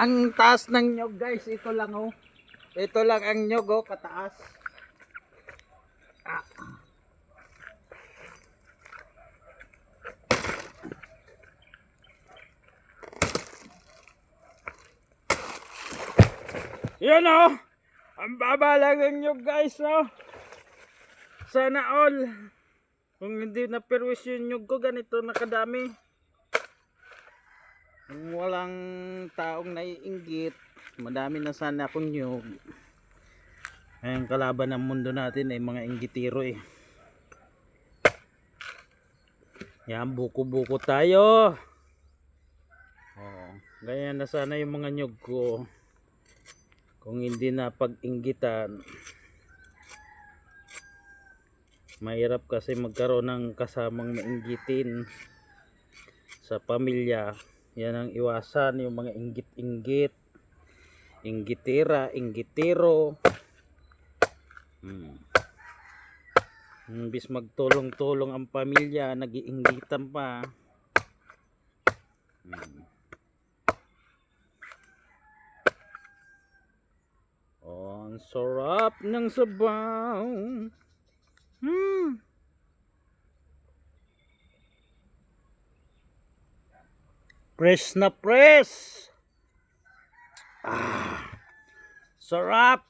Ang taas ng nyog guys, ito lang oh. Ito lang ang nyog oh, kataas. Ah. Yan oh. Ang baba lang ng nyog guys oh. Sana all. Kung hindi na perwis yung nyog ko, ganito nakadami. Kung walang taong naiinggit, madami na sana akong nyog. Ang kalaban ng mundo natin ay mga inggitiro eh. Yan, buko-buko tayo. Oh, ganyan na sana yung mga nyog ko. Kung hindi na pag-inggitan. Mahirap kasi magkaroon ng kasamang mainggitin sa pamilya. Yan ang iwasan, yung mga inggit-inggit, inggitira, inggitiro. Imbis magtulong-tulong ang pamilya, nag-iinggitan pa. Oh, ang sarap ng sabaw. Press na press. Sarap.